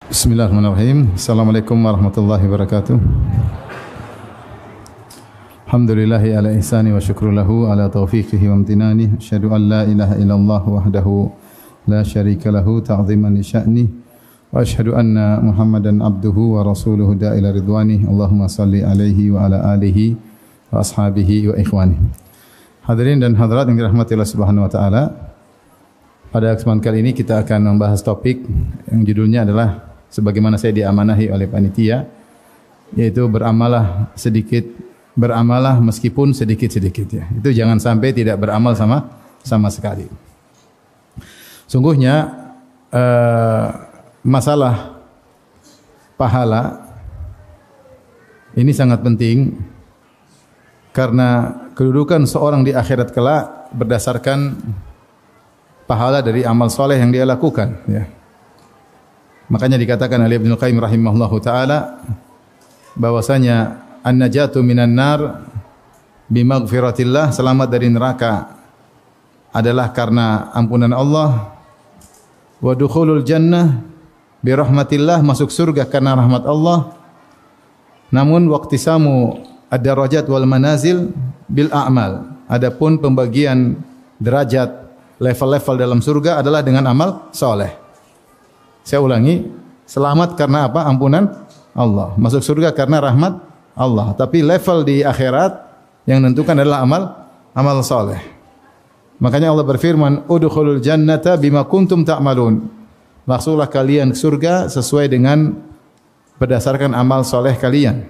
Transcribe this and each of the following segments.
Bismillahirrahmanirrahim. Assalamualaikum warahmatullahi wabarakatuh. Alhamdulillahi ala ihsani wa syukru lahu ala taufiqihi wa amtinani. Asyhadu an la ilaha illallah wahdahu la syarika lahu ta'ziman li sya'ni. Wa asyhadu anna Muhammadan abduhu wa rasuluhu da'ila ridwani. Allahumma salli alaihi wa ala alihi wa ashabihi wa ikhwani. Hadirin dan hadirat yang dirahmati Allah Subhanahu wa taala. Pada kesempatan kali ini kita akan membahas topik yang judulnya adalah sebagaimana saya diamanahi oleh panitia, yaitu beramalah meskipun sedikit-sedikit ya. Itu jangan sampai tidak beramal sama sekali. Sungguhnya masalah pahala ini sangat penting karena kedudukan seorang di akhirat kelak berdasarkan pahala dari amal soleh yang dia lakukan ya. Makanya dikatakan oleh Ibnu Qayyim rahimahullahu taala bahwasanya an-najatu minan nar bimaghfiratillah, selamat dari neraka adalah karena ampunan Allah, wa dukhulul jannah birahmatillah, masuk surga karena rahmat Allah. Namun waqtisamu ad-darajat wal manazil bil a'mal, adapun pembagian derajat level-level dalam surga adalah dengan amal soleh. Saya ulangi, selamat karena apa? Ampunan Allah. Masuk surga karena rahmat Allah. Tapi level di akhirat yang menentukan adalah amal soleh. Makanya Allah berfirman, udkhulul jannata bima kuntum ta'malun. Masuklah kalian ke surga sesuai dengan berdasarkan amal soleh kalian.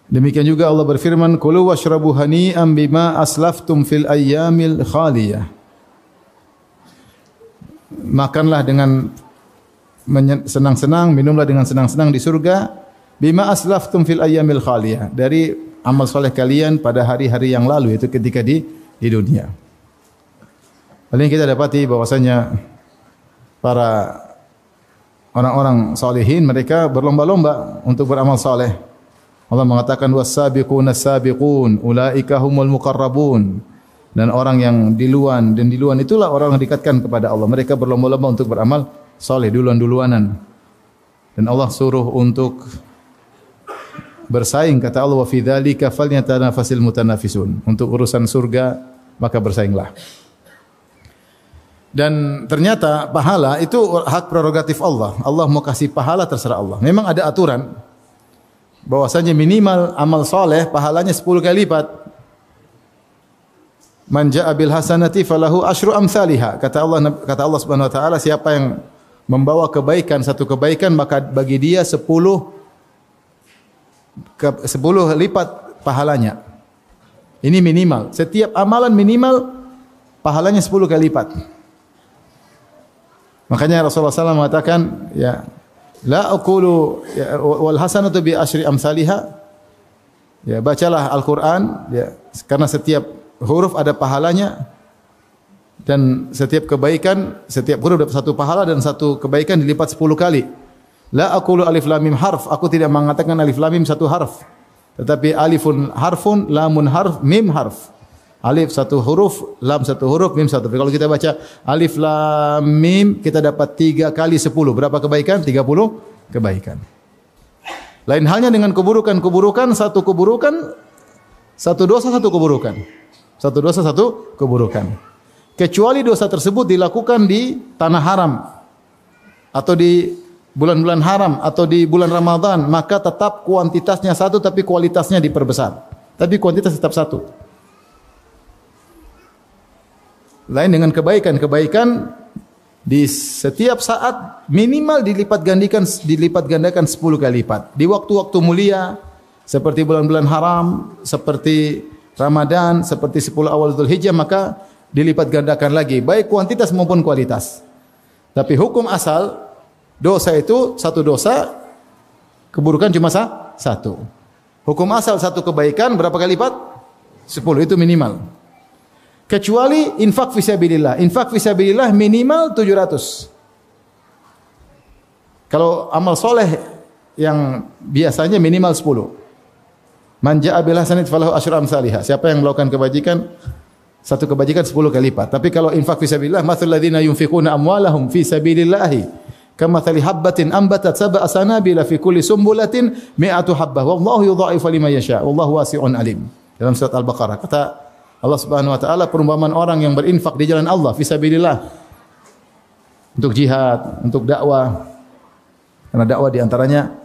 Demikian juga Allah berfirman, kulu washrabu hani'an bima aslaftum fil ayyamil khaliyah. Makanlah dengan senang-senang, minumlah dengan senang-senang di surga, bima aslaftum fil ayyamil khaliyah, dari amal soleh kalian pada hari-hari yang lalu, yaitu ketika di dunia. Paling kita dapati bahwasanya para orang-orang salihin mereka berlomba-lomba untuk beramal soleh. Allah mengatakan was-sabiquna as-sabiqun ulaika humul muqarrabun, dan orang yang duluan itulah orang yang didekatkan kepada Allah. Mereka berlomba-lomba untuk beramal saleh, duluan-duluanan. Dan Allah suruh untuk bersaing, kata Allah, wa fi dzalika falyatanafasil mutanafisun. Untuk urusan surga maka bersainglah. Dan ternyata pahala itu hak prerogatif Allah. Allah mau kasih pahala terserah Allah. Memang ada aturan bahwasanya minimal amal soleh pahalanya 10 kali lipat. Man jaa bil hasanati falahu asyru amsalihha. Kata Allah Subhanahu wa taala, siapa yang membawa kebaikan, satu kebaikan, maka bagi dia 10 lipat pahalanya. Ini minimal. Setiap amalan minimal pahalanya 10 kali lipat. Makanya Rasulullah SAW mengatakan, ya, la aqulu wal hasanatu bi asyri amsalihha. Ya, bacalah Al-Qur'an ya, karena setiap huruf ada pahalanya, dan setiap kebaikan, setiap huruf dapat satu pahala, dan satu kebaikan dilipat 10 kali. La aqulu alif lam mim harf, aku tidak mengatakan alif lam mim satu harf, tetapi alifun harfun, lamun harf, mim harf. Alif satu huruf, lam satu huruf, mim satu. Kalau kita baca alif lam mim, kita dapat 3 kali 10. Berapa kebaikan? 30 kebaikan. Lain halnya dengan keburukan. Satu keburukan, satu dosa, satu keburukan. Satu dosa, satu keburukan. Kecuali dosa tersebut dilakukan di tanah haram, atau di bulan-bulan haram, atau di bulan Ramadan, maka tetap kuantitasnya satu, tapi kualitasnya diperbesar. Tapi kuantitas tetap satu. Lain dengan kebaikan di setiap saat minimal dilipat gandakan 10 kali lipat. Di waktu-waktu mulia seperti bulan-bulan haram, seperti Ramadan, seperti 10 awal Dzulhijjah, maka dilipat gandakan lagi, baik kuantitas maupun kualitas. Tapi hukum asal dosa itu satu dosa, keburukan cuma satu. Hukum asal satu kebaikan berapa kali lipat? 10, itu minimal. Kecuali infak fisabilillah. Infak fisabilillah minimal 700. Kalau amal soleh yang biasanya minimal 10. Man ja'a bil hasanati falahu asyru amsalihha. Siapa yang melakukan kebajikan, Satu kebajikan 10 kali lipat. Tapi kalau infak fisabilillah, mathalul ladzina yunfiquna amwalahum fi sabilillah kamathali habbatin ambatat sab'a sanabila fi kulli sumbulatin mi'atu habbah wallahu yudha'ifu liman yasha wallahu wasi'un alim. Dalam surat Al-Baqarah kata Allah Subhanahu wa taala perumpamaan orang yang berinfak di jalan Allah fi sabilillah untuk jihad, untuk dakwah. Karena dakwah di antaranya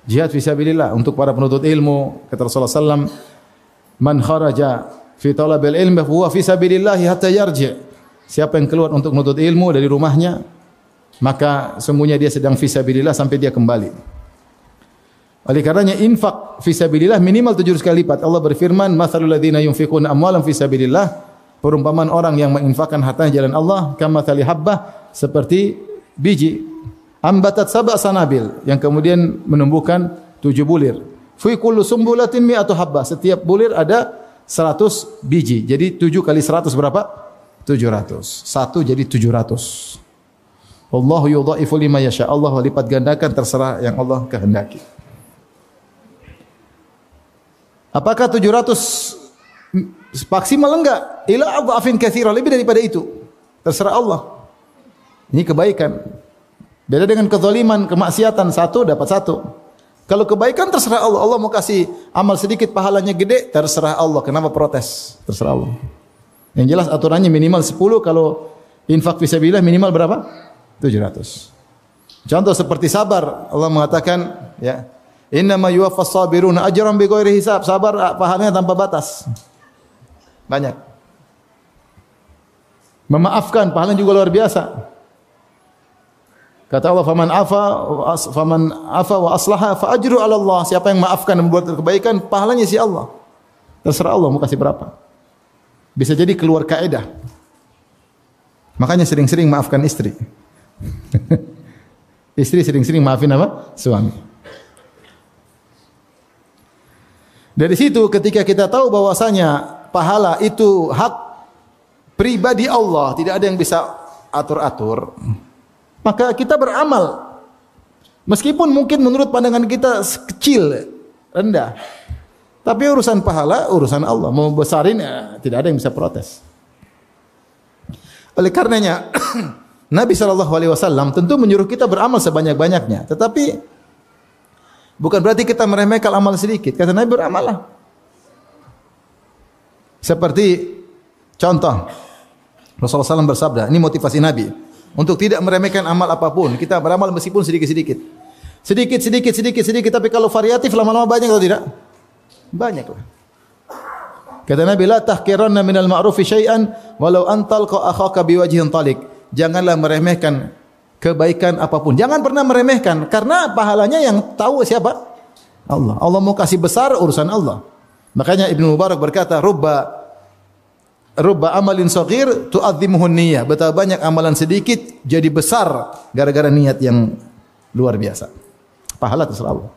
jihad fi sabilillah untuk para penuntut ilmu. Kata Rasulullah sallallahu alaihi wasallam, "Man kharaja fi talabil ilmi huwa fi sabilillah hatta yarji'." Siapa yang keluar untuk menuntut ilmu dari rumahnya, maka sungguhnya dia sedang fi sabilillah sampai dia kembali. Oleh karenanya infak fi sabilillah minimal 700 kali lipat. Allah berfirman, "Matsalul ladzina yunfiquna amwalan fi sabilillah." Perumpamaan orang yang menginfakkan hartanya jalan Allah, kamatsali habbah, seperti biji ambatat sab'a sanabil yang kemudian menumbuhkan 7 bulir. Fi kullu sumbulatin mi'atu habbah. Setiap bulir ada 100 biji. Jadi 7 kali 100 berapa? 700. 1 jadi 700. Wallahu yudha'ifu liman yasha. Allah lipat gandakan terserah yang Allah kehendaki. Apakah 700 maksimal enggak? Ila adhafin katsira, lebih daripada itu. Terserah Allah. Ini kebaikan. Beda dengan kezaliman, kemaksiatan, 1 dapat 1. Kalau kebaikan terserah Allah. Allah mau kasih amal sedikit pahalanya gede, terserah Allah. Kenapa protes? Terserah Allah. Yang jelas aturannya minimal 10, kalau infak fisabilillah minimal berapa? 700. Contoh seperti sabar, Allah mengatakan, ya, innama yuwaffas sabiruna ajran bighairi hisab. Sabar pahalanya tanpa batas. Banyak. Memaafkan pahalanya juga luar biasa. Kata Allah, faman afa wa aslaha fa ajru 'ala Allah. Siapa yang maafkan dan membuat kebaikan, pahalanya si Allah. Terserah Allah mau kasih berapa. Bisa jadi keluar kaidah. Makanya sering-sering maafkan istri. Istri sering-sering maafin apa? Suami. Dari situ ketika kita tahu bahwasanya pahala itu hak pribadi Allah, tidak ada yang bisa atur-atur, maka kita beramal. Meskipun mungkin menurut pandangan kita kecil, rendah. Tapi urusan pahala, urusan Allah. Mau besarin, ya, tidak ada yang bisa protes. Oleh karenanya, Nabi SAW tentu menyuruh kita beramal sebanyak-banyaknya. Tetapi, bukan berarti kita meremehkan amal sedikit. Kata Nabi, beramallah. Seperti contoh, Rasulullah SAW bersabda, ini motivasi Nabi. Untuk tidak meremehkan amal apapun, kita beramal meskipun sedikit-sedikit. Sedikit, tapi kalau variatif lama-lama banyak atau tidak? Banyak lah. Kata Nabi, la tahqiranna minal ma'rufi syai'an walau antalqa akhaka biwajhin talik. Janganlah meremehkan kebaikan apapun. Jangan pernah meremehkan, karena pahalanya yang tahu siapa? Allah. Allah mau kasih besar, urusan Allah. Makanya Ibnu Mubarak berkata, rubba amalin saghir tu'azzimuhun niyyah. Betapa banyak amalan sedikit jadi besar gara-gara niat yang luar biasa. Pahala terserah Allah.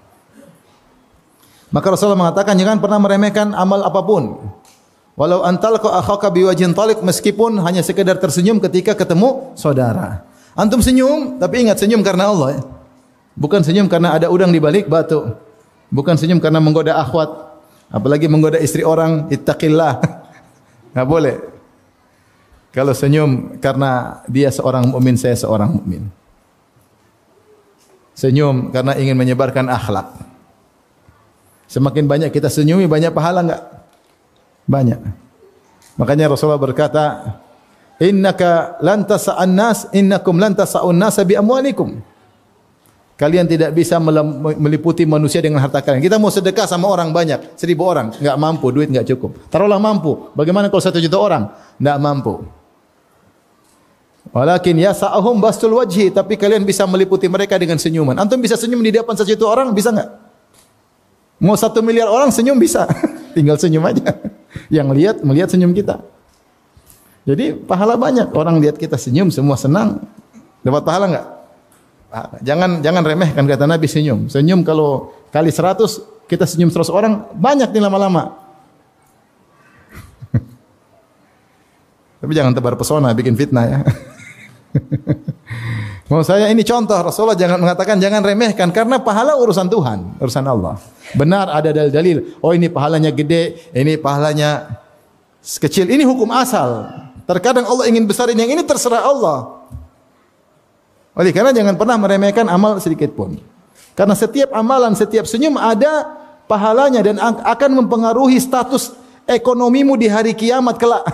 Maka Rasulullah mengatakan jangan pernah meremehkan amal apapun. Walau antalqa akhaka biwajhin talik, meskipun hanya sekedar tersenyum ketika ketemu saudara. Antum senyum, tapi ingat senyum karena Allah, ya. Bukan senyum karena ada udang di balik batu. Bukan senyum karena menggoda akhwat, apalagi menggoda istri orang. Ittaqillah. Enggak boleh. Kalau senyum karena dia seorang mukmin, saya seorang mukmin. Senyum karena ingin menyebarkan akhlak. Semakin banyak kita senyumi, banyak pahala enggak? Banyak. Makanya Rasulullah berkata, innaka lan tasa'an nas, innakum lan tasa'un nas bi amwalikum. Kalian tidak bisa meliputi manusia dengan harta kalian. Kita mau sedekah sama orang banyak, 1000 orang, enggak mampu, duit enggak cukup. Taruhlah mampu. Bagaimana kalau 1 juta orang? Enggak mampu. Walakin yasa'ahum bastul wajhi, tapi kalian bisa meliputi mereka dengan senyuman. Antum bisa senyum di depan 1 juta orang, bisa enggak? Mau 1 miliar orang senyum bisa. Tinggal senyum aja. Yang melihat senyum kita. Jadi pahala banyak. Orang lihat kita senyum semua senang. Dapat pahala enggak? Jangan remehkan, kata Nabi, senyum. Senyum kalau kali 100, kita senyum 100 orang, banyak nih lama-lama. Tapi jangan tebar pesona, bikin fitnah ya. Mau saya ini contoh, Rasulullah jangan mengatakan jangan remehkan, karena pahala urusan Tuhan, urusan Allah. Benar ada dalil-dalil, oh ini pahalanya gede, ini pahalanya sekecil. Ini hukum asal. Terkadang Allah ingin besarin yang ini, terserah Allah. Oleh karena jangan pernah meremehkan amal sedikit pun. Karena setiap amalan, setiap senyum ada pahalanya dan akan mempengaruhi status ekonomimu di hari kiamat kelak.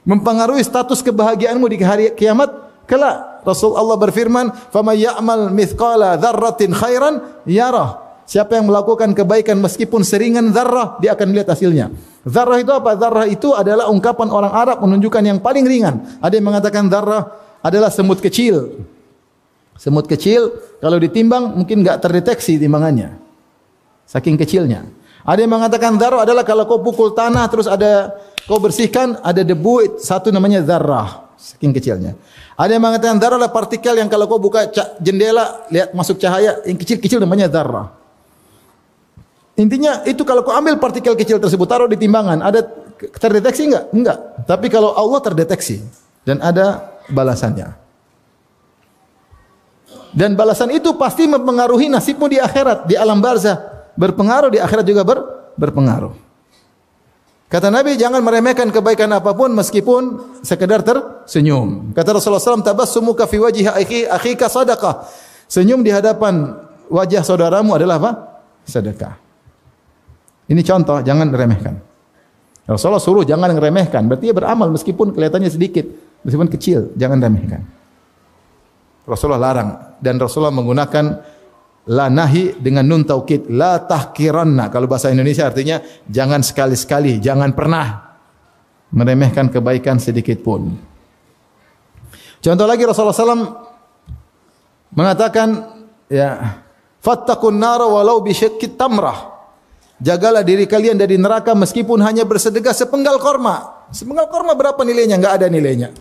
Mempengaruhi status kebahagiaanmu di hari kiamat kelak. Rasulullah berfirman, "Faman ya'mal mithqala dzarratin khairan yarah." Siapa yang melakukan kebaikan meskipun seringan zarrah, dia akan lihat hasilnya. Zarrah itu apa? Zarrah itu adalah ungkapan orang Arab menunjukkan yang paling ringan. Ada yang mengatakan zarrah adalah semut kecil. Semut kecil kalau ditimbang mungkin enggak terdeteksi timbangannya. Saking kecilnya. Ada yang mengatakan zarrah adalah kalau kau pukul tanah terus kau bersihkan ada debu, satu namanya zarrah. Saking kecilnya. Ada yang mengatakan zarrah adalah partikel yang kalau kau buka jendela lihat masuk cahaya yang kecil-kecil namanya zarrah. Intinya itu kalau kau ambil partikel kecil tersebut taruh di timbangan, ada terdeteksi enggak? Enggak. Tapi kalau Allah terdeteksi dan ada balasannya. Dan balasan itu pasti mempengaruhi nasibmu di akhirat, di alam barzah. Berpengaruh di akhirat juga berpengaruh. Kata Nabi, jangan meremehkan kebaikan apapun meskipun sekedar tersenyum. Kata Rasulullah SAW, tabassumuka fi wajhi akhika sadaqah. Senyum di hadapan wajah saudaramu adalah apa? Sedekah. Ini contoh, jangan remehkan. Rasulullah suruh jangan meremehkan, berarti dia beramal meskipun kelihatannya sedikit, meskipun kecil, jangan remehkan. Rasulullah larang dan Rasulullah menggunakan la nahi dengan nun taukid, la tahkiranna. Kalau bahasa Indonesia artinya jangan sekali-sekali, jangan pernah meremehkan kebaikan sedikit pun. Contoh lagi Rasulullah SAW mengatakan ya, fattaqun nara walau bi syiqqit tamrah. Jagalah diri kalian dari neraka meskipun hanya bersedekah sepenggal korma. Sepenggal korma berapa nilainya? Enggak ada nilainya.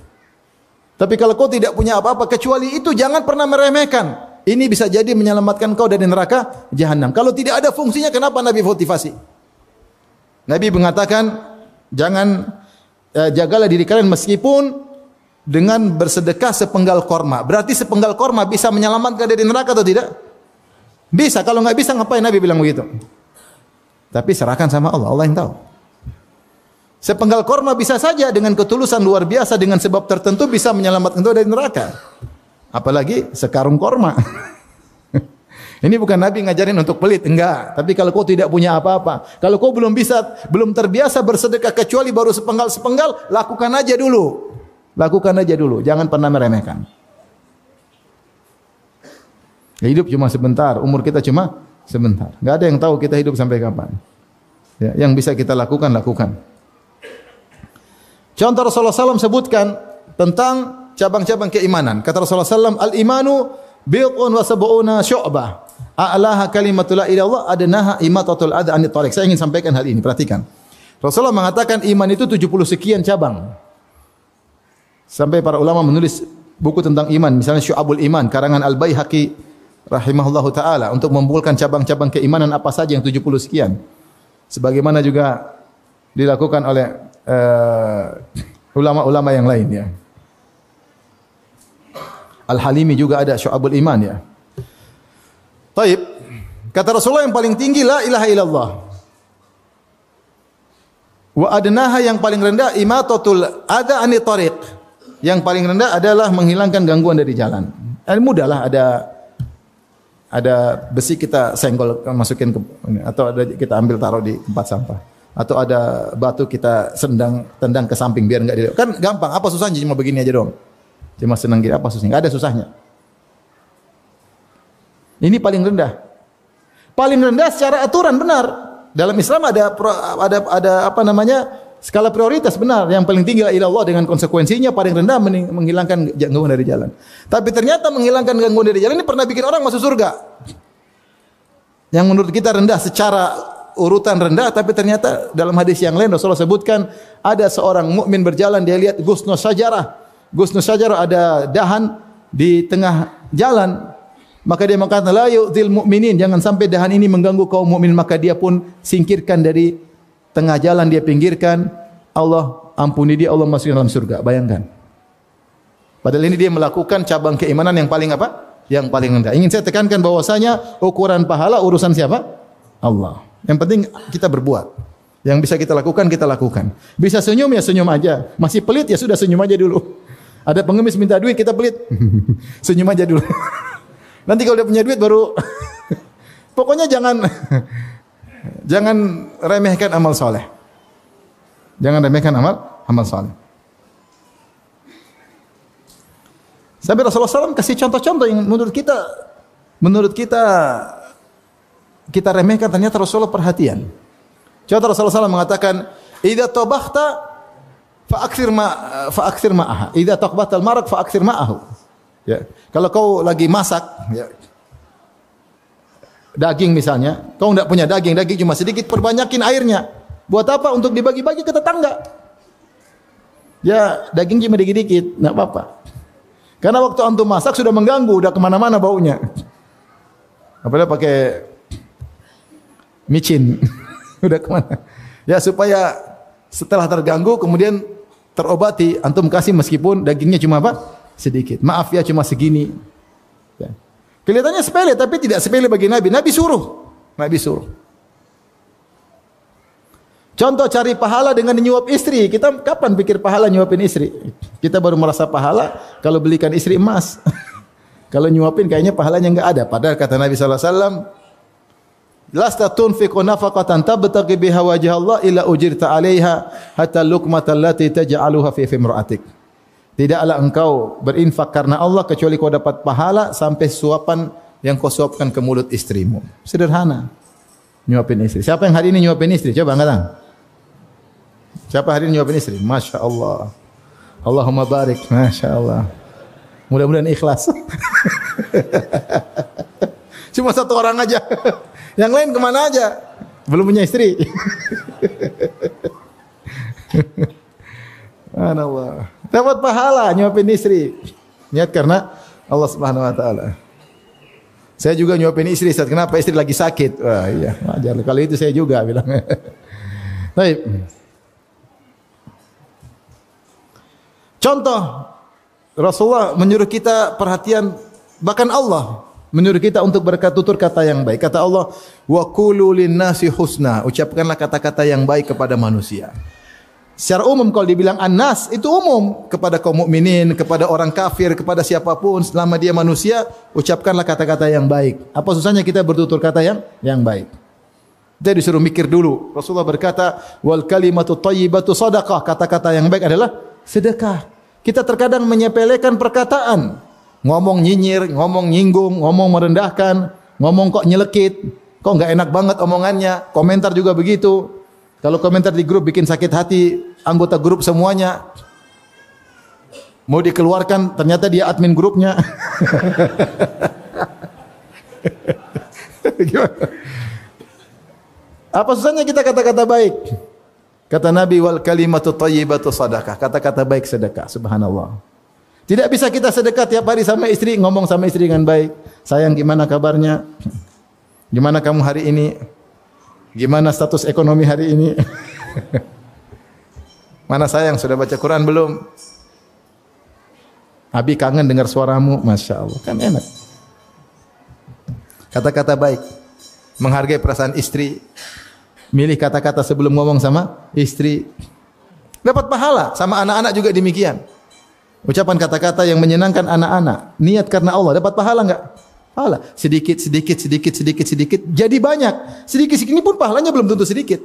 Tapi kalau kau tidak punya apa-apa kecuali itu, jangan pernah meremehkan. Ini bisa jadi menyelamatkan kau dari neraka jahanam. Kalau tidak ada fungsinya, kenapa Nabi motivasi? Nabi mengatakan, jagalah diri kalian meskipun dengan bersedekah sepenggal korma. Berarti sepenggal korma bisa menyelamatkan dari neraka atau tidak? Bisa. Kalau enggak bisa, ngapain Nabi bilang begitu? Tapi serahkan sama Allah, Allah yang tahu. Sepenggal korma bisa saja dengan ketulusan luar biasa, dengan sebab tertentu bisa menyelamatkan kau dari neraka. Apalagi sekarung korma. Ini bukan Nabi ngajarin untuk pelit, enggak. Tapi kalau kau tidak punya apa-apa, kalau kau belum terbiasa bersedekah kecuali baru sepenggal, lakukan aja dulu. Lakukan aja dulu, jangan pernah meremehkan. Hidup cuma sebentar, umur kita cuma sebentar. Enggak ada yang tahu kita hidup sampai kapan. Ya, yang bisa kita lakukan. Contoh Rasulullah SAW sebutkan tentang cabang-cabang keimanan. Kata Rasulullah SAW, al-imanu bi'un wa sab'una syu'bah. A'laha kalimatul la ilaha illallah adnaha imatatul adha anit thariq. Saya ingin sampaikan hal ini, perhatikan. Rasulullah mengatakan iman itu 70 sekian cabang. Sampai para ulama menulis buku tentang iman, misalnya Syu'abul Iman karangan Al-Baihaqi rahimahullahu taala untuk mengumpulkan cabang-cabang keimanan apa saja yang 70 sekian. Sebagaimana juga dilakukan oleh ulama-ulama yang lain ya. Al-Halimi juga ada Syu'abul Iman ya. Taib, kata Rasulullah yang paling tinggi la ilaha illallah. Wa adnaha yang paling rendah imatatul adha anit thariq. Yang paling rendah adalah menghilangkan gangguan dari jalan. Mudahlah ada besi kita senggol masukin ke atau ada kita ambil taruh di tempat sampah. Atau ada batu kita tendang ke samping biar enggak dilihat. Kan gampang, apa susahnya cuma begini aja dong. Cuma senang gitu, apa susahnya? Enggak ada susahnya. Ini paling rendah. Paling rendah secara aturan benar. Dalam Islam ada apa namanya? Skala prioritas benar. Yang paling tinggi adalah Allah dengan konsekuensinya paling rendah menghilangkan gangguan dari jalan. Tapi ternyata menghilangkan gangguan dari jalan ini pernah bikin orang masuk surga. Yang menurut kita rendah secara urutan rendah, tapi ternyata dalam hadis yang lain Rasulullah sebutkan ada seorang mukmin berjalan, dia lihat gusnus syajarah. Gusnus syajarah ada dahan di tengah jalan. Maka dia mengatakan la yu'dzil mu'minin, jangan sampai dahan ini mengganggu kaum mukmin, maka dia pun singkirkan dari tengah jalan, dia pinggirkan. Allah ampuni dia, Allah masukkan dalam surga. Bayangkan. Padahal ini dia melakukan cabang keimanan yang paling apa? Yang paling rendah. Ingin saya tekankan bahwasanya ukuran pahala urusan siapa? Allah. Yang penting kita berbuat. Yang bisa kita lakukan, kita lakukan. Bisa senyum ya senyum aja. Masih pelit ya sudah senyum aja dulu. Ada pengemis minta duit, kita pelit. Senyum aja dulu. Nanti kalau dia punya duit baru. Pokoknya jangan remehkan amal soleh. Jangan remehkan amal soleh. Sampai Rasulullah SAW kasih contoh-contoh yang menurut kita remehkan, ternyata Rasulullah perhatian. Contoh Rasulullah SAW mengatakan, "Idza tabakhta fa'aktsir ma'aha. Idza taqbatal maraq fa'aktsir ma'ahu." Ya. Kalau kau lagi masak, ya, daging misalnya, kau enggak punya daging cuma sedikit, perbanyakin airnya. Buat apa? Untuk dibagi-bagi ke tetangga. Ya, daging cuma dikit-dikit, enggak apa-apa. Karena waktu antum masak sudah mengganggu, udah kemana-mana baunya. Apalagi pakai micin, udah kemana? Ya supaya setelah terganggu kemudian terobati, antum kasih meskipun dagingnya cuma apa? Sedikit. Maaf ya cuma segini. Ya. Kelihatannya sepele tapi tidak sepele bagi Nabi. Nabi suruh. Contoh cari pahala dengan nyuap istri. Kita kapan pikir pahala nyuapin istri? Kita baru merasa pahala kalau belikan istri emas. Kalau nyuapin kayaknya pahalanya enggak ada. Padahal kata Nabi sallallahu alaihi wasallam, "Lasta tunfiqu nafaqatan tabtaghi biha wajha Allah illa ujirta 'alaiha hatta luqmatal lati taj'aluha fi imra'atik." Tidaklah engkau berinfak karena Allah kecuali kau dapat pahala sampai suapan yang kau suapkan ke mulut istrimu. Sederhana. Nyuapin istri. Siapa yang hari ini nyuapin istri? Coba angkat tangan. Siapa hari ini nyuapin istri? Masya Allah. Allahumma barik. Masya Allah. Mudah-mudahan ikhlas. Cuma satu orang aja. Yang lain kemana aja? Belum punya istri. Subhanallah. Dapat pahala nyuapin istri. Niat karena Allah Subhanahu wa taala. Saya juga nyuapin istri, Ustaz. Kenapa? Istri lagi sakit. Wah, iya, wajar. Kalau itu saya juga bilang. Baik. Contoh Rasulullah menyuruh kita perhatian, bahkan Allah menyuruh kita untuk bertutur kata yang baik. Kata Allah, "Wa qulu lin-nasi husna." Ucapkanlah kata-kata yang baik kepada manusia. Secara umum kalau dibilang an-nas itu umum kepada kaum mukminin, kepada orang kafir, kepada siapapun selama dia manusia, ucapkanlah kata-kata yang baik. Apa susahnya kita bertutur kata yang baik? Kita disuruh mikir dulu. Rasulullah berkata, "Wal kalimatu thayyibatu shadaqah." Kata-kata yang baik adalah sedekah. Kita terkadang menyepelekan perkataan. Ngomong nyinyir, ngomong nyinggung, ngomong merendahkan, ngomong kok nyelekit, kok enggak enak banget omongannya. Komentar juga begitu. Kalau komentar di grup bikin sakit hati anggota grup semuanya. Mau dikeluarkan ternyata dia admin grupnya. Apa susahnya kita kata-kata baik? Kata Nabi, "Wal kalimatu thayyibatu shadaqah." Kata-kata baik sedekah. Subhanallah. Tidak bisa kita sedekah tiap hari sama istri, ngomong sama istri dengan baik. "Sayang, gimana kabarnya? Gimana kamu hari ini? Gimana status ekonomi hari ini?" "Mana sayang, sudah baca Quran belum? Abi kangen dengar suaramu." Masya Allah, kan enak. Kata-kata baik, menghargai perasaan istri, milih kata-kata sebelum ngomong sama istri, dapat pahala. Sama anak-anak juga demikian. Ucapan kata-kata yang menyenangkan anak-anak, niat karena Allah, dapat pahala enggak? Pahala. Sedikit, jadi banyak. Sedikit ini pun pahalanya belum tentu sedikit.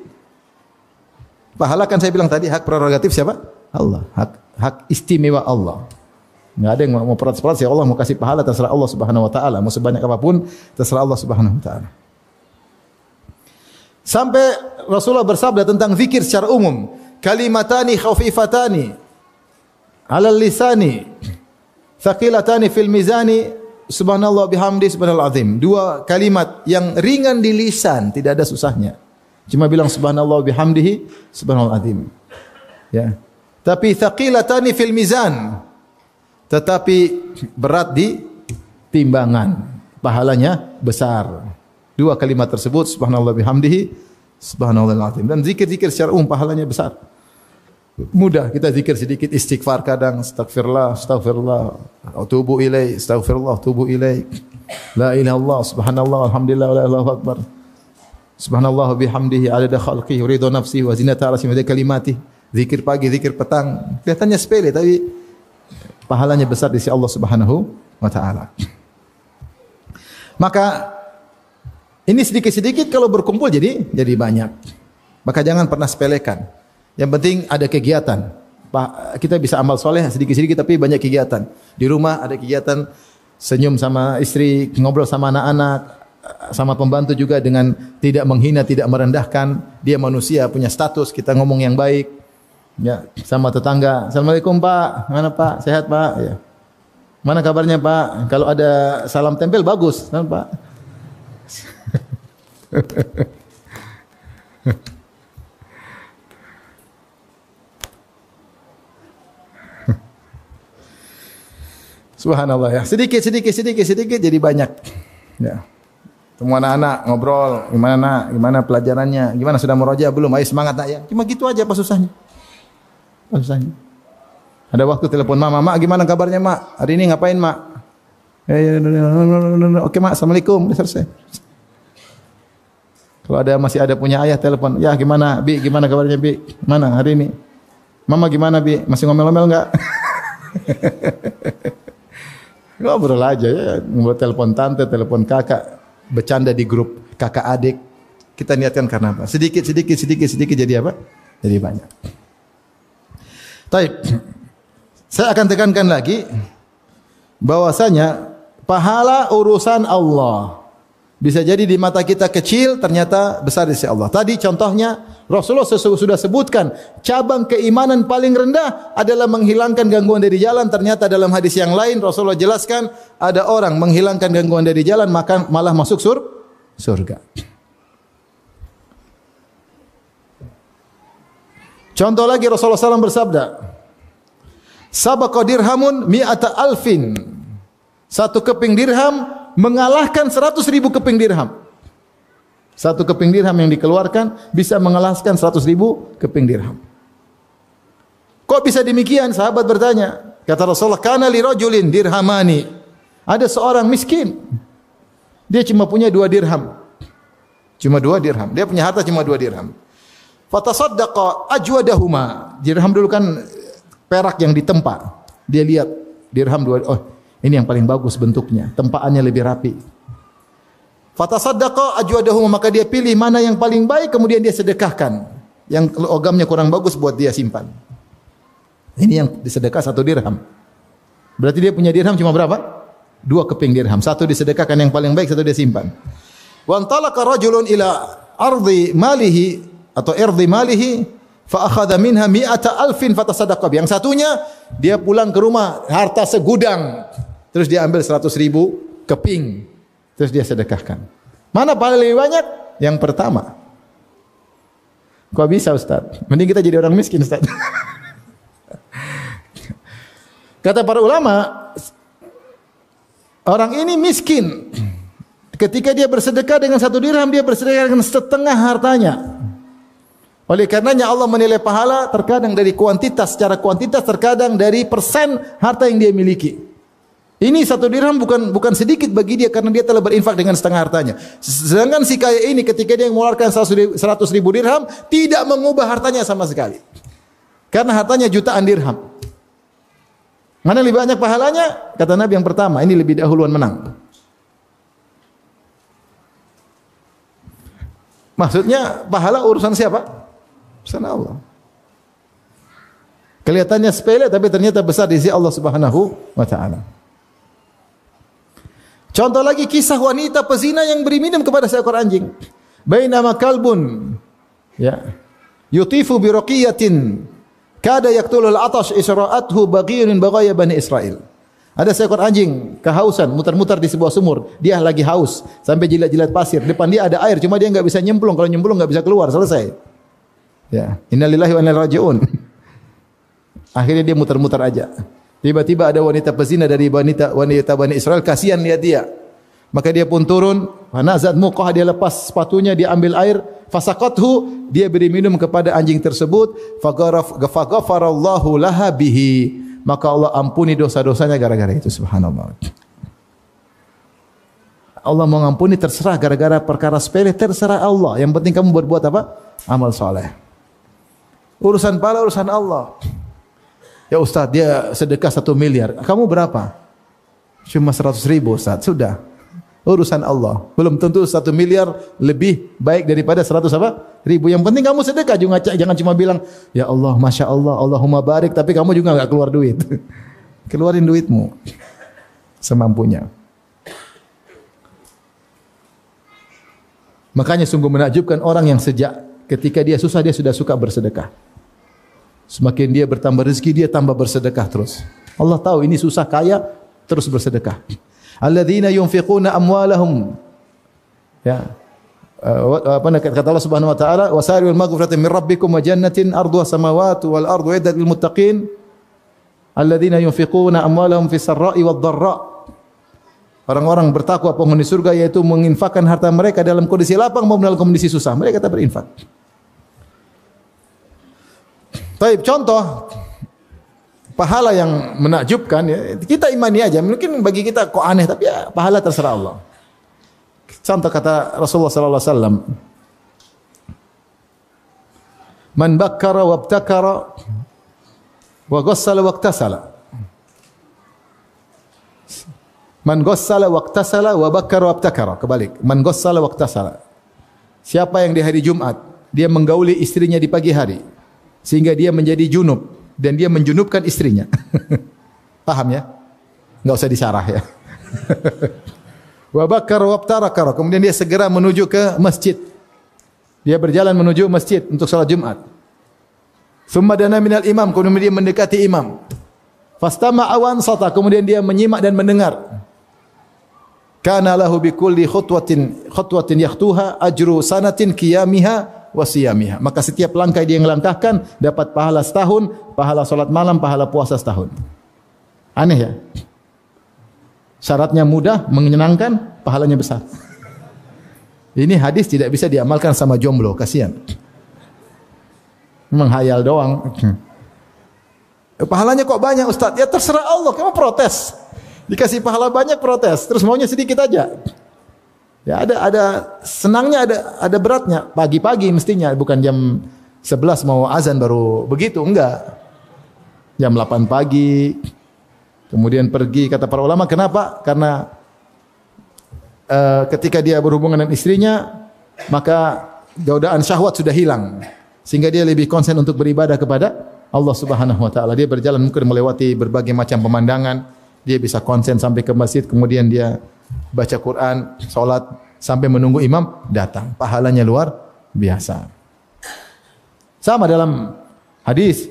Pahala kan saya bilang tadi hak prerogatif siapa? Allah. Hak istimewa Allah. Enggak ada yang mau protes-protes, ya Allah mau kasih pahala terserah Allah Subhanahu wa taala. Mau sebanyak apapun terserah Allah Subhanahu wa taala. Sampai Rasulullah bersabda tentang zikir secara umum, "Kalimatani khafifatani 'alal lisani, thaqilatani fil mizani, subhanallah bihamdi subhanal azim." Dua kalimat yang ringan di lisan, tidak ada susahnya. Cuma bilang subhanallah bihamdihi subhanal azim. Ya. Tapi thaqilatani fil mizan, tetapi berat di timbangan, pahalanya besar. Dua kalimat tersebut, subhanallah bihamdihi subhanallahil azim. Dan zikir-zikir secara umum pahalanya besar. Mudah kita zikir sedikit, istighfar kadang, astagfirullah, atubu ilaih, astagfirullah, atubu ilaih, la ilaha illallah, subhanallah, alhamdulillah, Allahu akbar. Subhanallah bihamdihi adada khalqihi wa ridha nafsihi wa zinata arsyihi wa kalimatihi. Zikir pagi, zikir petang. Kelihatannya sepele tapi pahalanya besar di sisi Allah Subhanahu wa taala. Maka ini sedikit-sedikit kalau berkumpul jadi banyak. Maka jangan pernah sepelekan. Yang penting ada kegiatan. Kita bisa amal soleh sedikit-sedikit tapi banyak kegiatan. Di rumah ada kegiatan senyum sama istri, ngobrol sama anak-anak, sama pembantu juga dengan tidak menghina, tidak merendahkan. Dia manusia, punya status, kita ngomong yang baik. Ya, sama tetangga. Assalamualaikum Pak, mana Pak? Sehat Pak? Ya. Mana kabarnya Pak? Kalau ada salam tempel bagus, kan Pak? Subhanallah ya. Sedikit jadi banyak. Ya. Semua anak-anak ngobrol, gimana pelajarannya, gimana sudah murojaah belum? Ayo semangat nak ya. Cuma gitu aja apa susahnya? Apa susahnya? Ada waktu telepon Mak, Mak gimana kabarnya Mak? Hari ini ngapain Mak? Oke Mak, Assalamualaikum, selesai. Kalau masih ada punya ayah telepon, ya gimana Bi, gimana kabarnya Bi? Mana hari ini? Mama gimana Bi? Masih ngomel-ngomel enggak? Ngobrol aja ya, ngobrol telepon tante, telepon kakak, bercanda di grup kakak adik. Kita niatkan karena apa? Sedikit jadi apa? Jadi banyak. Baik. Saya akan tekankan lagi bahwasanya pahala urusan Allah. Bisa jadi di mata kita kecil, ternyata besar di sisi Allah. Tadi contohnya Rasulullah sudah sebutkan cabang keimanan paling rendah adalah menghilangkan gangguan dari jalan. Ternyata dalam hadis yang lain Rasulullah jelaskan ada orang menghilangkan gangguan dari jalan maka malah masuk surga. Contoh lagi Rasulullah SAW bersabda, sabaqa dirhamun mi'ata alfin. Satu keping dirham mengalahkan 100.000 keping dirham. Satu keping dirham yang dikeluarkan bisa mengalahkan 100.000 keping dirham. Kok bisa demikian? Sahabat bertanya. Kata Rasulullah, kana li rajulin dirhamani. Ada seorang miskin. Dia cuma punya 2 dirham. Cuma 2 dirham. Dia punya harta cuma 2 dirham. Fatasaddaqa ajwadahuma. Dirham dulu kan perak yang ditempa. Dia lihat dirham 2. Oh, ini yang paling bagus bentuknya. Tempaannya lebih rapi. Fatasaddaqa ajwadahuma, maka dia pilih mana yang paling baik kemudian dia sedekahkan. Yang logamnya kurang bagus buat dia simpan. Ini yang disedekah 1 dirham. Berarti dia punya dirham cuma berapa? 2 keping dirham. 1 disedekahkan yang paling baik, 1 dia simpan. Wa antalaqa rajulun ila ardi malihi atau irdi malihi fa akhadha minha mi'ata alfin fatasaddaqa. Yang satunya dia pulang ke rumah harta segudang. Terus dia ambil 100.000 keping. Terus dia sedekahkan. Mana paling lebih banyak? Yang pertama. Kok bisa Ustaz? Mending kita jadi orang miskin Ustaz. Kata para ulama, orang ini miskin. Ketika dia bersedekah dengan 1 dirham, dia bersedekah dengan setengah hartanya. Oleh karenanya Allah menilai pahala terkadang dari kuantitas, secara kuantitas terkadang dari persen harta yang dia miliki. Ini 1 dirham bukan sedikit bagi dia karena dia telah berinfak dengan setengah hartanya. Sedangkan si kaya ini ketika dia mengeluarkan 100.000 dirham tidak mengubah hartanya sama sekali. Karena hartanya jutaan dirham. Mana lebih banyak pahalanya? Kata Nabi yang pertama, ini lebih dahuluan menang. Maksudnya pahala urusan siapa? Urusan Allah. Kelihatannya sepele tapi ternyata besar di sisi Allah Subhanahu wa taala. Contoh lagi kisah wanita pezina yang beri minum kepada seekor anjing. Bainama kalbun ya yutifu bi raqiyatin kada yaqtulul atash isra'athu baghirun baghaya bani Israil. Ada seekor anjing kehausan muter-muter di sebuah sumur. Dia lagi haus sampai jilat-jilat pasir. Depan dia ada air cuma dia enggak bisa nyemplung. Kalau nyemplung enggak bisa keluar, selesai. Ya, innalillahi wa inna ilaihi raji'un. Akhirnya dia muter-muter aja. Tiba-tiba ada wanita pezina dari wanita Bani Israel, kasihan lihat dia. Maka dia pun turun, fanazat muqah, dia lepas sepatunya, dia ambil air, fasaqathu, dia beri minum kepada anjing tersebut, faghafarallahu laha bihi. Maka Allah ampuni dosa-dosanya gara-gara itu, subhanallah. Allah mau ngampuni terserah, gara-gara perkara sepele terserah Allah. Yang penting kamu berbuat apa? Amal soleh. Urusan pahala urusan Allah. Ya Ustaz, dia sedekah 1 miliar. Kamu berapa? Cuma 100.000 Ustaz. Sudah. Urusan Allah. Belum tentu 1 miliar lebih baik daripada 100 apa? Ribu. Yang penting kamu sedekah. Jangan cuma bilang, ya Allah, Masya Allah, Allahumma barik. Tapi kamu juga enggak keluar duit. Keluarin duitmu. Semampunya. Makanya sungguh menakjubkan orang yang sejak ketika dia susah, dia sudah suka bersedekah. Semakin dia bertambah rezeki, dia tambah bersedekah terus. Allah tahu ini susah kaya, terus bersedekah. Alladzina yunfiquna amwalahum. Ya. Apa kata Allah Subhanahu wa taala, wasari'ul maghfirati min rabbikum wa jannatin arduha samawati wal ardu iddat lil muttaqin. Alladzina yunfiquna amwalahum fis sarra'i wad dharra. Orang-orang bertakwa penghuni surga yaitu menginfakkan harta mereka dalam kondisi lapang maupun dalam kondisi susah. Mereka kata berinfak. Baik, contoh pahala yang menakjubkan, ya, kita imani aja. Mungkin bagi kita kok aneh, tapi ya, pahala terserah Allah. Contoh kata Rasulullah sallallahu alaihi wasallam, "Man bakkara wabtakara wa ghassala waqtasala." Man ghassala waqtasala wa bakkara wabtakara. Kebalik. Man ghassala waqtasala. Siapa yang di hari Jumat dia menggauli istrinya di pagi hari sehingga dia menjadi junub dan dia menjunubkan istrinya. Paham ya? Enggak usah disarah ya. Wa bakkara wabtakara. Kemudian dia segera menuju ke masjid. Dia berjalan menuju masjid untuk salat Jumat. Thumma dana minal imam, kemudian dia mendekati imam. Fastama'a wa ansata, kemudian dia menyimak dan mendengar. Kana lahu bi kulli khutwatin yakhtuha ajru sanatin qiyamiha wa siyamiha. Maka setiap langkah dia yang langkahkan dapat pahala setahun, pahala salat malam, pahala puasa setahun. Aneh ya? Syaratnya mudah, menyenangkan, pahalanya besar. Ini hadis tidak bisa diamalkan sama jomblo, kasihan. Menghayal doang. Pahalanya kok banyak Ustaz? Ya terserah Allah, kamu protes. Dikasih pahala banyak protes, terus maunya sedikit aja. Ya ada senangnya, ada beratnya. Pagi-pagi mestinya, bukan jam 11 mau azan baru begitu, enggak. Jam 8 pagi. Kemudian pergi, kata para ulama, kenapa? Karena ketika dia berhubungan dengan istrinya, maka godaan syahwat sudah hilang. Sehingga dia lebih konsen untuk beribadah kepada Allah Subhanahu wa taala. Dia berjalan mungkin melewati berbagai macam pemandangan. Dia bisa konsen sampai ke masjid, kemudian dia baca Quran, salat sampai menunggu imam datang. Pahalanya luar biasa. Sama dalam hadis,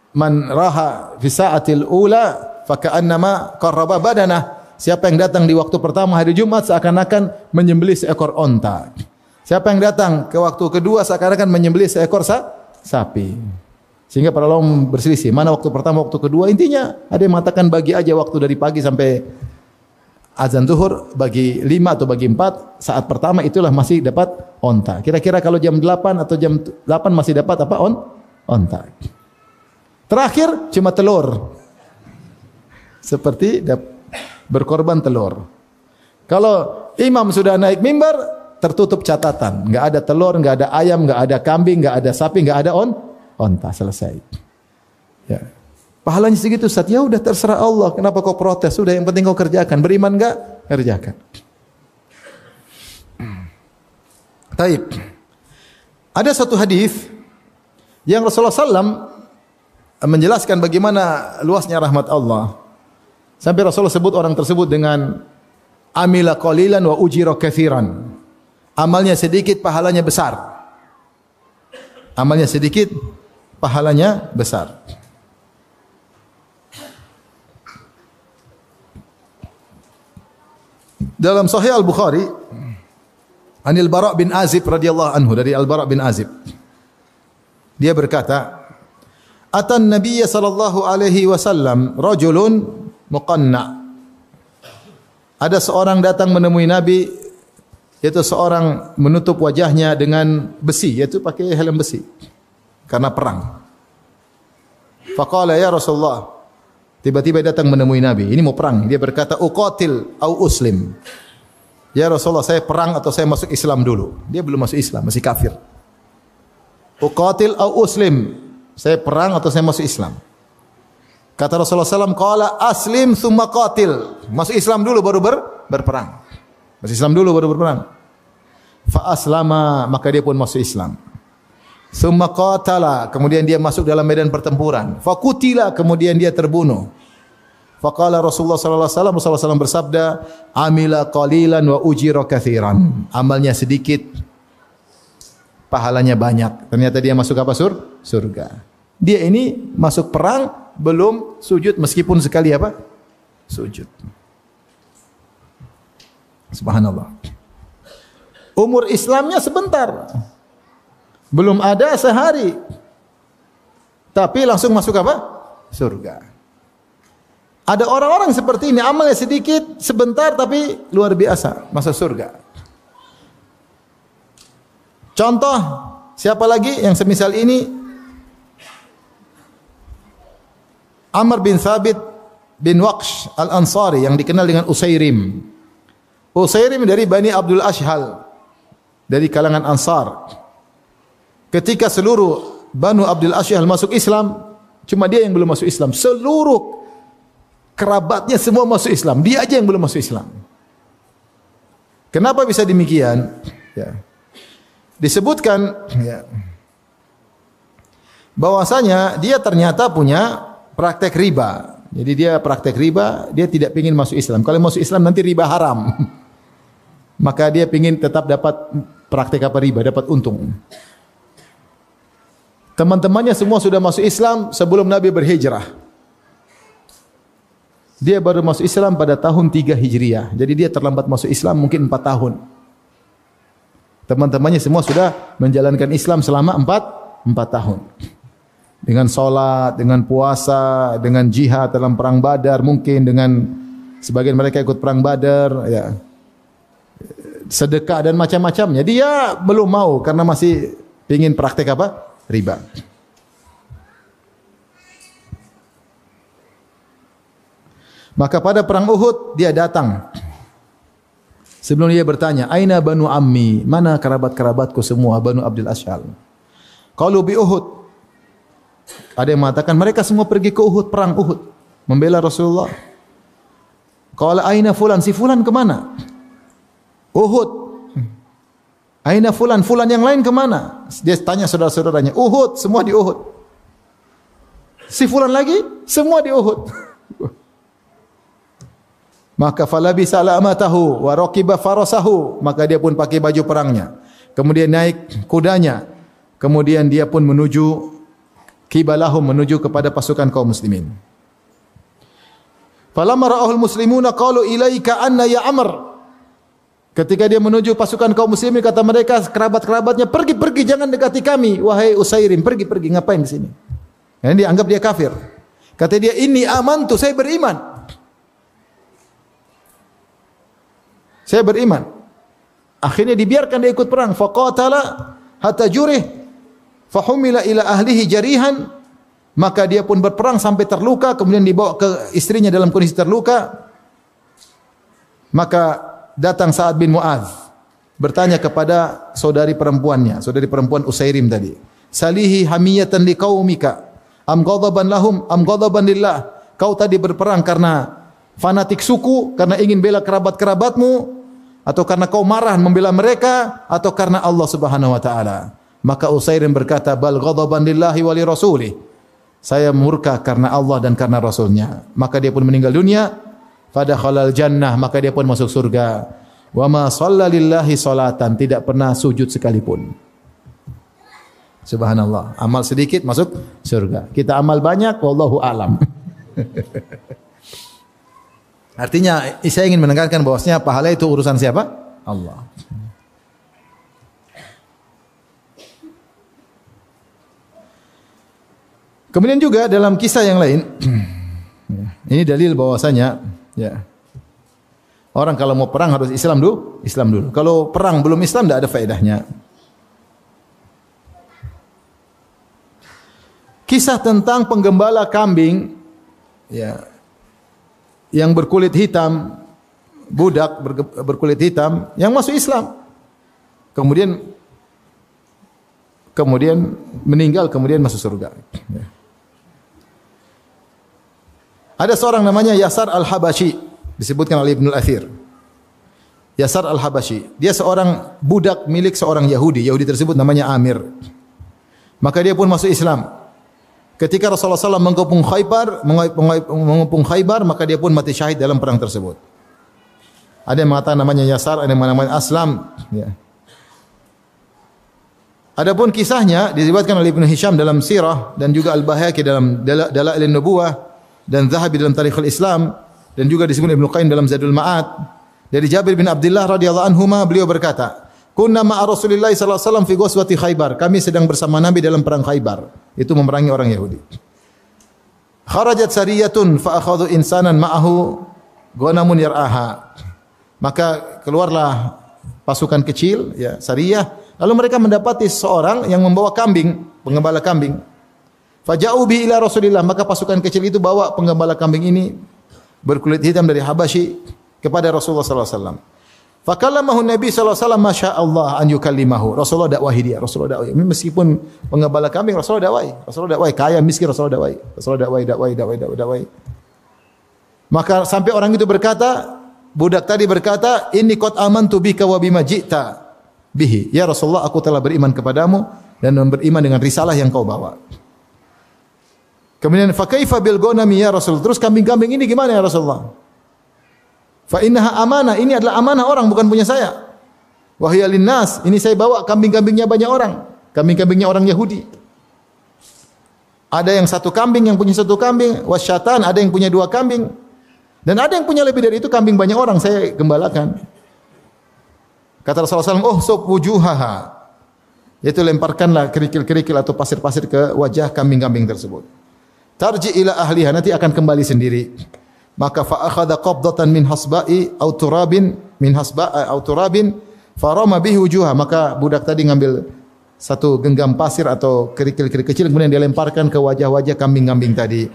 man raha fi sa'atil ula fa ka'annama qarraba badanah. Siapa yang datang di waktu pertama hari Jumat seakan-akan menyembelih seekor onta. Siapa yang datang ke waktu kedua seakan-akan menyembelih seekor sapi. Sehingga para ulama berselisih, mana waktu pertama, waktu kedua. Intinya ada yang mengatakan bagi aja waktu dari pagi sampai azan zuhur, bagi 5 atau bagi 4, saat pertama itulah masih dapat onta. Kira-kira kalau jam 8 atau jam 8 masih dapat apa? Onta. Terakhir cuma telur. Seperti berkorban telur. Kalau imam sudah naik mimbar, tertutup catatan. Enggak ada telur, enggak ada ayam, enggak ada kambing, enggak ada sapi, enggak ada onta, selesai. Ya. Pahalanya segitu, Ustaz. Ya udah terserah Allah. Kenapa kau protes? Sudah, yang penting kau kerjakan. Beriman enggak? Kerjakan. Taib. Ada satu hadis yang Rasulullah SAW menjelaskan bagaimana luasnya rahmat Allah. Sampai Rasulullah sebut orang tersebut dengan amila qalilan wa ujira katsiran. Amalnya sedikit, pahalanya besar. Amalnya sedikit, pahalanya besar. Dalam Sahih Al-Bukhari, Anil Bara' bin Azib radhiyallahu anhu, dari Al-Bara' bin Azib. Dia berkata, Atan Nabiyya sallallahu alaihi wasallam rajulun muqanna. Ada seorang datang menemui Nabi, yaitu seorang menutup wajahnya dengan besi, yaitu pakai helm besi karena perang. Faqala ya Rasulullah, tiba-tiba datang menemui Nabi, ini mau perang. Dia berkata, uqatil au uslim. "Ya Rasulullah, saya perang atau saya masuk Islam dulu?" Dia belum masuk Islam, masih kafir. "Uqatil au uslim?" Saya perang atau saya masuk Islam? Kata Rasulullah SAW, "Qala aslim thumma qatil." Masuk Islam dulu baru berperang. Masuk Islam dulu baru berperang. Fa aslama, maka dia pun masuk Islam. Thumma qatala, kemudian dia masuk dalam medan pertempuran. Fa qutila, kemudian dia terbunuh. Faqala Rasulullah sallallahu alaihi wasallam bersabda, "Amila qalilan wa ujira katsiran." Amalnya sedikit, pahalanya banyak. Ternyata dia masuk apa? Surga. Dia ini masuk perang belum sujud meskipun sekali apa? Sujud. Subhanallah. Umur Islamnya sebentar. Belum ada sehari. Tapi langsung masuk apa? Surga. Ada orang-orang seperti ini, amalnya sedikit, sebentar tapi luar biasa, masuk surga. Contoh, siapa lagi yang semisal ini? Amr bin Thabit bin Waqsh al-Ansari yang dikenal dengan Usairim. Usairim dari Bani Abdul Ashhal, dari kalangan Ansar. Ketika seluruh Banu Abdul Ashhal masuk Islam, cuma dia yang belum masuk Islam. Seluruh kerabatnya semua masuk Islam, dia aja yang belum masuk Islam. Kenapa bisa demikian? Ya. Disebutkan bahwasanya dia ternyata punya praktek riba. Jadi dia praktek riba, dia tidak ingin masuk Islam. Kalau masuk Islam nanti riba haram. Maka dia ingin tetap dapat praktek apa riba, dapat untung. Teman-temannya semua sudah masuk Islam sebelum Nabi berhijrah. Dia baru masuk Islam pada tahun 3 Hijriah. Jadi dia terlambat masuk Islam mungkin 4 tahun. Teman-temannya semua sudah menjalankan Islam selama 4 tahun. Dengan salat, dengan puasa, dengan jihad dalam perang Badar, mungkin dengan sebagian mereka ikut perang Badar, ya. Sedekah dan macam-macamnya. Dia belum mau karena masih ingin praktek apa? Riba. Maka pada perang Uhud dia datang. Sebelum dia bertanya, "Aina banu ammi?" Mana kerabat-kerabatku semua Banu Abdul Ashhal? Qalu bi Uhud. Ada yang mengatakan mereka semua pergi ke Uhud, perang Uhud, membela Rasulullah. Qala aina fulan? Si fulan ke mana? Uhud. Aina fulan? Fulan yang lain ke mana? Dia tanya saudara-saudaranya. Uhud, semua di Uhud. Si fulan lagi? Semua di Uhud. Maka falabisa alamatahu wa raqiba farasahu, maka dia pun pakai baju perangnya, kemudian naik kudanya, kemudian dia pun menuju kibalahum, menuju kepada pasukan kaum muslimin. Falamma ra'ahul muslimuna qalu ilaika anna ya Amr. Ketika dia menuju pasukan kaum muslimin, kata mereka kerabat-kerabatnya, "Pergi, jangan dekati kami, wahai Usairim, pergi, ngapain di sini?" Karena dia anggap dia kafir. Kata dia, "Inni amantu, saya beriman. Saya beriman." Akhirnya dibiarkan dia ikut perang. Faqatala hatta jurih fahumila ila ahlihi jarihan. Maka dia pun berperang sampai terluka, kemudian dibawa ke istrinya dalam kondisi terluka. Maka datang Sa'ad bin Mu'adz bertanya kepada saudari perempuannya, saudari perempuan Usairim tadi, "Salihi hamiyatan liqaumika am ghadaban lahum am ghadaban lillah?" Kau tadi berperang karena fanatik suku, karena ingin bela kerabat-kerabatmu, atau karena kau marah membela mereka, atau karena Allah Subhanahu wa taala? Maka Usairim berkata, "Bal ghadaban lillahi wa li rasulih." Saya murka karena Allah dan karena Rasulnya. Maka dia pun meninggal dunia. Fadakhalal jannah, maka dia pun masuk surga. Wa ma shalla lillahi salatan, tidak pernah sujud sekalipun. Subhanallah. Amal sedikit masuk surga. Kita amal banyak, wallahu alam. Artinya saya ingin menekankan bahwasanya pahala itu urusan siapa? Allah. Kemudian juga dalam kisah yang lain, ini dalil bahwasanya ya, orang kalau mau perang harus Islam dulu. Kalau perang belum Islam tidak ada faedahnya. Kisah tentang penggembala kambing ya, yang berkulit hitam budak berkulit hitam yang masuk Islam. Kemudian meninggal, kemudian masuk surga. Ada seorang namanya Yasar Al-Habashi, disebutkan oleh Ibnu Al-Athir. Yasar Al-Habashi, dia seorang budak milik seorang Yahudi. Yahudi tersebut namanya Amir. Maka dia pun masuk Islam. Ketika Rasulullah SAW mengepung Khaybar, maka dia pun mati syahid dalam perang tersebut. Ada yang mengatakan namanya Yasar, ada yang mengatakan Aslam. Ya. Adapun kisahnya diriwayatkan oleh Ibnu Hisham dalam Sirah dan juga Al-Baihaqi dalam Dalail an-Nubuwah dan Zahabi dalam Tarikhul Islam dan juga disebut Ibnu Qayyim dalam Zadul Ma'ad. Dari Jabir bin Abdullah radhiyallahu anhuma, beliau berkata, "Kunna ma'a Rasulillah sallallahu alaihi wasallam fi ghazwati Khaybar." Kami sedang bersama Nabi dalam perang Khaybar. Itu memerangi orang Yahudi. Kharajat sariyatun fa akhadhu insanan ma'ahu ghanamun yar'aha. Maka keluarlah pasukan kecil, ya, sariyah. Lalu mereka mendapati seorang yang membawa kambing, penggembala kambing. Faja'u bi ila Rasulillah, maka pasukan kecil itu bawa penggembala kambing ini berkulit hitam dari Habasyi kepada Rasulullah sallallahu alaihi wasallam. Fakallamahu Nabi sallallahu alaihi wasallam masyaallah an yukallimahu. Rasulullah dakwahi dia, Rasulullah dakwahi. Meskipun penggembala kambing Rasulullah dakwahi, kaya miskin Rasulullah dakwahi. Rasulullah dakwahi. Maka sampai orang itu berkata, budak tadi berkata, "Inni qad amantu bika wa bima ji'ta bihi." Ya Rasulullah, aku telah beriman kepadamu dan beriman dengan risalah yang kau bawa. Kemudian fa kaifa bil ghanami ya Rasul? Terus kambing-kambing ini gimana ya Rasulullah? Fa innaha amanah, ini adalah amanah orang, bukan punya saya. Wa hiya linnas, ini saya bawa kambing-kambingnya banyak orang. Kambing-kambingnya orang Yahudi. Ada yang satu kambing, yang punya satu kambing, wasyatan, ada yang punya 2 kambing. Dan ada yang punya lebih dari itu, kambing banyak orang saya gembalakan. Kata Rasulullah SAW, "Oh, sub wujuhaha." Yaitu lemparkanlah kerikil-kerikil atau pasir-pasir ke wajah kambing-kambing tersebut. Tarji ila ahliha, nanti akan kembali sendiri. Maka fa akhadha qabdatan min hasba'i aw turabin farama bihi wujuha. Maka budak tadi ngambil satu genggam pasir atau kerikil-kerikil kecil, kemudian dia lemparkan ke wajah-wajah kambing-kambing tadi.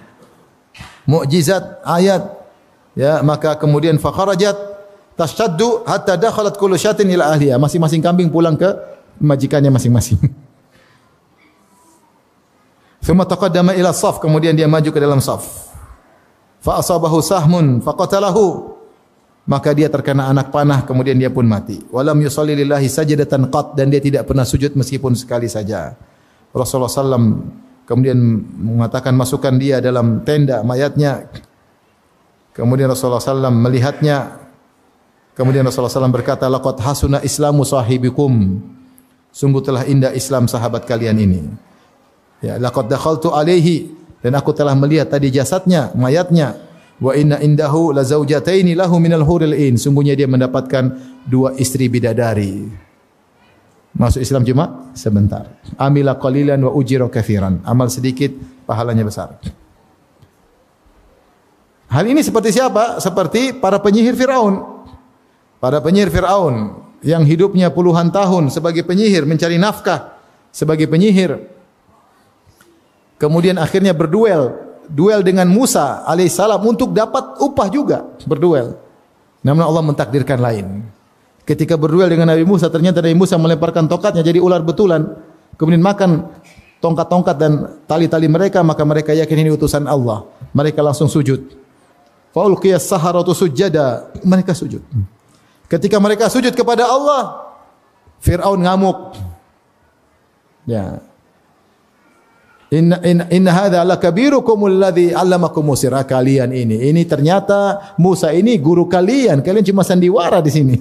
Mukjizat ayat, ya, maka kemudian fa kharajat tashtaddu hatta dakhalat kullu syatin ila ahliha. Masing-masing kambing pulang ke majikannya masing-masing. Thumma taqaddama ila saf, kemudian dia maju ke dalam saf. Fa asabahu sahmun faqatalahu, maka dia terkena anak panah, kemudian dia pun mati. Walam yusalli lillahi sajdatan qat, dan dia tidak pernah sujud meskipun sekali saja. Rasulullah sallam kemudian mengatakan, masukkan dia dalam tenda mayatnya. Kemudian Rasulullah sallam melihatnya. Kemudian Rasulullah sallam berkata, laqad hasuna islamu sahibikum, sungguh telah indah Islam sahabat kalian ini. Ya, laqad dakhaltu alaihi, dan aku telah melihat tadi jasadnya, mayatnya. Wa inna indahu la zaujataini lahu minal huril ain, sungguhnya dia mendapatkan 2 istri bidadari. Masuk Islam cuma sebentar. Amila qalilan wa ujira katsiran, amal sedikit pahalanya besar. Hal ini seperti siapa? Seperti para penyihir Firaun. Para penyihir Firaun yang hidupnya puluhan tahun sebagai penyihir, mencari nafkah sebagai penyihir. Kemudian akhirnya duel dengan Musa alaihissalam untuk dapat upah juga, berduel. Namun Allah mentakdirkan lain. Ketika berduel dengan Nabi Musa, ternyata Nabi Musa melemparkan tongkatnya jadi ular betulan, kemudian makan tongkat-tongkat dan tali-tali mereka, maka mereka yakin ini utusan Allah. Mereka langsung sujud. Fa ulqiyas saharatu sujada, mereka sujud. Ketika mereka sujud kepada Allah, Fir'aun ngamuk. Ya. Inna hadza lakabirukum alladhi 'allamakum sirra, kalian ini ternyata Musa ini guru kalian cuma sandiwara di sini.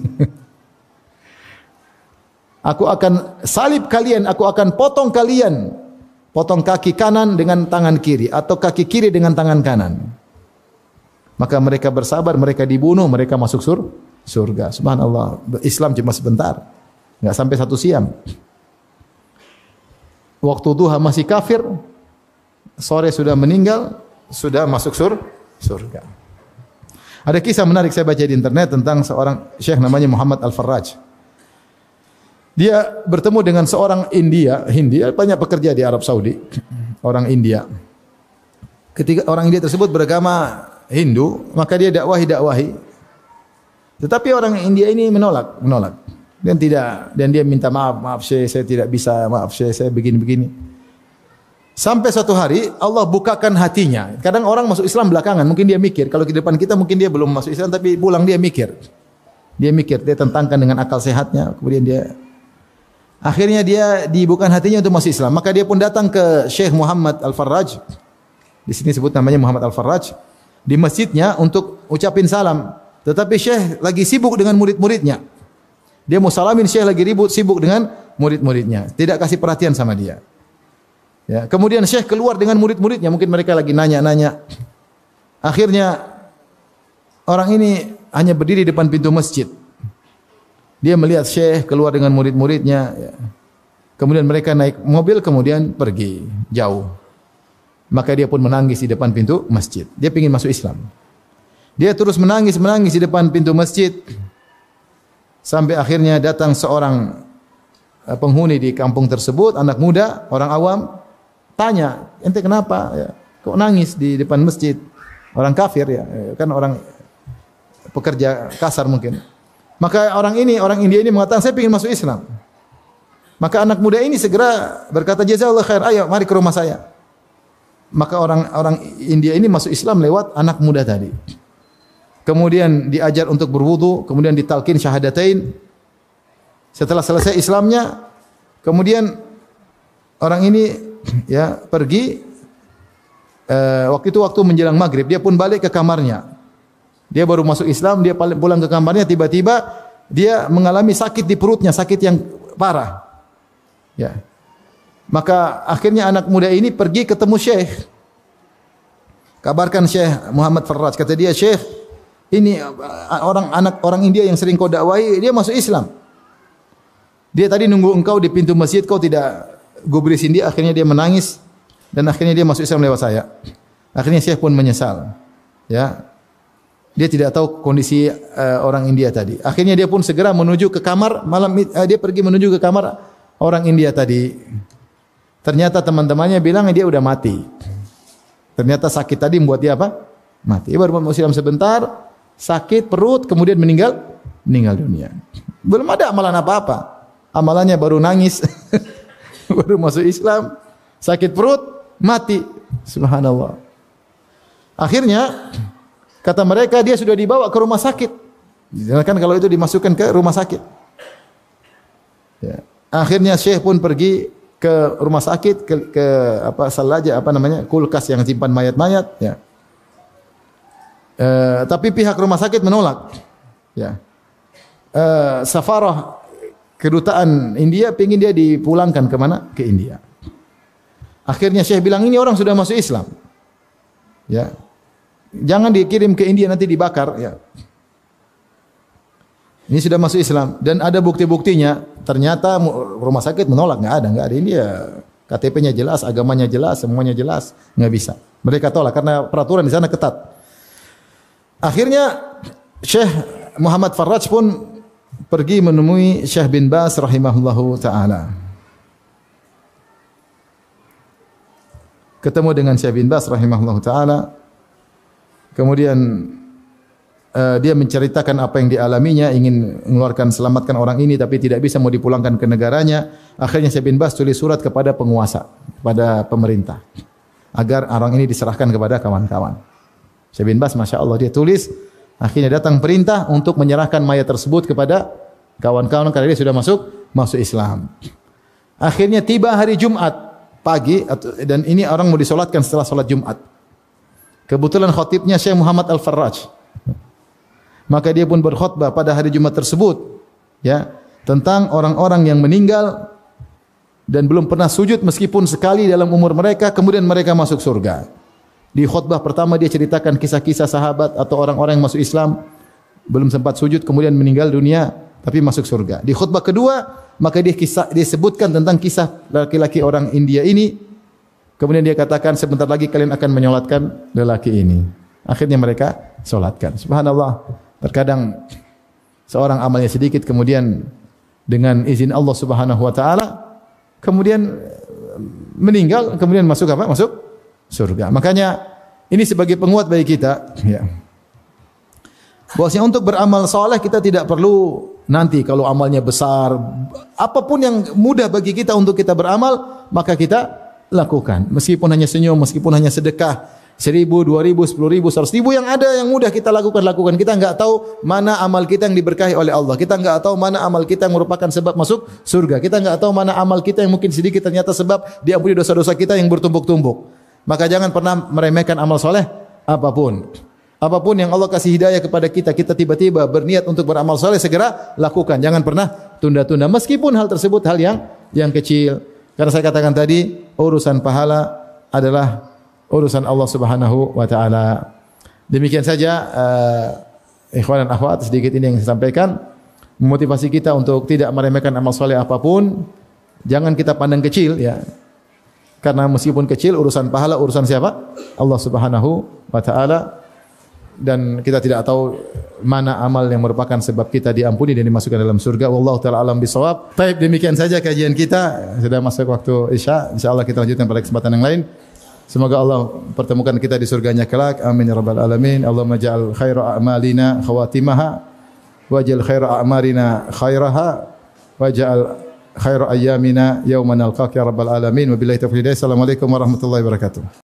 Aku akan salib kalian, aku akan potong kalian. Potong kaki kanan dengan tangan kiri atau kaki kiri dengan tangan kanan. Maka mereka bersabar, mereka dibunuh, mereka masuk surga. Subhanallah, Islam cuma sebentar. Enggak sampai 1 siam. Waktu duha masih kafir, sore sudah meninggal, sudah masuk surga. Ada kisah menarik saya baca di internet tentang seorang syekh namanya Muhammad Al-Farraj. Dia bertemu dengan seorang Hindia, banyak pekerja di Arab Saudi, orang India. Ketika orang India tersebut beragama Hindu, maka dia dakwahi. Tetapi orang India ini menolak. Dan dia minta maaf Syekh, saya tidak bisa, maaf Syekh, saya begini-begini. Sampai suatu hari Allah bukakan hatinya. Kadang orang masuk Islam belakangan, mungkin dia mikir, kalau di depan kita mungkin dia belum masuk Islam, tapi pulang dia mikir. Dia tentangkan dengan akal sehatnya, kemudian akhirnya dia dibukakan hatinya untuk masuk Islam. Maka dia pun datang ke Syekh Muhammad Al-Farraj. Di sini sebut namanya Muhammad Al-Farraj, di masjidnya untuk ucapin salam. Tetapi Syekh lagi sibuk dengan murid-muridnya. Dia mau salamin, Syekh lagi sibuk dengan murid-muridnya. Tidak kasih perhatian sama dia. Ya, kemudian Syekh keluar dengan murid-muridnya, mungkin mereka lagi nanya-nanya. Akhirnya orang ini hanya berdiri depan pintu masjid. Dia melihat Syekh keluar dengan murid-muridnya. Ya. Kemudian mereka naik mobil, kemudian pergi jauh. Maka dia pun menangis di depan pintu masjid. Dia ingin masuk Islam. Dia terus menangis di depan pintu masjid. Sampai akhirnya datang seorang penghuni di kampung tersebut, anak muda, orang awam, tanya, ente kenapa? Ya, kok nangis di depan masjid? Orang kafir ya, kan orang pekerja kasar mungkin. Maka orang India ini mengatakan, saya ingin masuk Islam. Maka anak muda ini segera berkata, jazakallahu khair, ayo mari ke rumah saya. Maka orang India ini masuk Islam lewat anak muda tadi. Kemudian diajar untuk berwudu, kemudian ditalkin syahadatain. Setelah selesai Islamnya, kemudian orang ini ya pergi. Waktu menjelang maghrib, dia pun balik ke kamarnya. Dia baru masuk Islam, dia pulang ke kamarnya, tiba-tiba dia mengalami sakit di perutnya, sakit yang parah. Ya. Maka akhirnya anak muda ini pergi ketemu Syekh. Kabarkan Syekh Muhammad Farraj, kata dia, Syekh, ini orang India yang sering kau dakwahi, dia masuk Islam. Dia tadi nunggu engkau di pintu masjid, kau tidak gubrisin dia, akhirnya dia menangis dan akhirnya dia masuk Islam lewat saya. Akhirnya Syekh pun menyesal. Ya. Dia tidak tahu kondisi orang India tadi. Akhirnya dia pun segera menuju ke kamar, dia pergi menuju ke kamar orang India tadi. Ternyata teman-temannya bilang dia udah mati. Ternyata sakit tadi membuat dia apa? Mati. Dia baru masuk Islam sebentar, sakit perut, kemudian meninggal dunia. Belum ada amalan apa-apa. Amalannya baru nangis, baru masuk Islam, sakit perut, mati. Subhanallah. Akhirnya kata mereka dia sudah dibawa ke rumah sakit. Kan kalau itu dimasukkan ke rumah sakit. Ya. Akhirnya Syekh pun pergi ke rumah sakit, ke kulkas yang simpan mayat-mayat. Ya. Tapi pihak rumah sakit menolak. Ya. Safarah kedutaan India pengin dia dipulangkan ke mana? Ke India. Akhirnya Syekh bilang, ini orang sudah masuk Islam. Ya. Jangan dikirim ke India, nanti dibakar. Ya. Ini sudah masuk Islam dan ada bukti-buktinya. Ternyata rumah sakit menolak, enggak ada. Ini ya KTP-nya jelas, agamanya jelas, semuanya jelas, enggak bisa. Mereka tolak karena peraturan di sana ketat. Akhirnya Syekh Muhammad Farraj pun pergi menemui Syekh bin Baz rahimahullahu taala. Ketemu dengan Syekh bin Baz rahimahullahu taala. Kemudian dia menceritakan apa yang dialaminya, ingin mengeluarkan selamatkan orang ini tapi tidak bisa, mau dipulangkan ke negaranya. Akhirnya Syekh bin Baz tulis surat kepada penguasa, kepada pemerintah agar orang ini diserahkan kepada kawan-kawan. Syekh bin Baz, Masya Allah, dia tulis, akhirnya datang perintah untuk menyerahkan mayat tersebut kepada kawan-kawan karena dia sudah masuk Islam. Akhirnya tiba hari Jumat pagi, dan ini orang mau disolatkan setelah solat Jumat. Kebetulan khatibnya Syekh Muhammad Al-Farraj. Maka dia pun berkhutbah pada hari Jumat tersebut, ya, tentang orang-orang yang meninggal dan belum pernah sujud meskipun sekali dalam umur mereka, kemudian mereka masuk surga. Di khutbah pertama dia ceritakan kisah-kisah sahabat atau orang-orang yang masuk Islam belum sempat sujud kemudian meninggal dunia tapi masuk surga. Di khutbah kedua maka dia sebutkan tentang kisah laki-laki orang India ini. Kemudian dia katakan sebentar lagi kalian akan menyolatkan lelaki ini. Akhirnya mereka solatkan. Subhanallah. Terkadang seorang amalnya sedikit kemudian dengan izin Allah Subhanahu wa taala kemudian meninggal, kemudian masuk apa? Masuk surga. Makanya ini sebagai penguat bagi kita, ya. Bahwasanya untuk beramal saleh kita tidak perlu nanti kalau amalnya besar, apapun yang mudah bagi kita untuk kita beramal, maka kita lakukan. Meskipun hanya senyum, meskipun hanya sedekah 1.000, 2.000, 10.000, 100.000 yang ada yang mudah kita lakukan. Kita enggak tahu mana amal kita yang diberkahi oleh Allah. Kita enggak tahu mana amal kita yang merupakan sebab masuk surga. Kita enggak tahu mana amal kita yang mungkin sedikit ternyata sebab diampuni dosa-dosa kita yang bertumpuk-tumpuk. Maka jangan pernah meremehkan amal soleh apapun. Apapun yang Allah kasih hidayah kepada kita, kita tiba-tiba berniat untuk beramal soleh, segera lakukan. Jangan pernah tunda-tunda. Meskipun hal tersebut hal yang kecil. Karena saya katakan tadi, urusan pahala adalah urusan Allah Subhanahu wa taala. Demikian saja ikhwan dan akhwat, sedikit ini yang saya sampaikan, memotivasi kita untuk tidak meremehkan amal soleh apapun. Jangan kita pandang kecil ya. Karena meskipun kecil, urusan pahala urusan siapa? Allah Subhanahu wa taala. Dan kita tidak tahu mana amal yang merupakan sebab kita diampuni dan dimasukkan dalam surga. Wallahu taala alam bisawab. Baik, demikian saja kajian kita. Sudah masuk waktu Isya. Insyaallah kita lanjutkan pada kesempatan yang lain. Semoga Allah pertemukan kita di surganya kelak. Amin ya rabbal alamin. Allahumma ja'al khaira a'malina khawatimaha waj'al khaira a'marina khairaha waj'al khaira ayyamina yauma nalqaka ya rabbal alamin. Wabillahi taufiq. Assalamualaikum warahmatullahi wabarakatuh.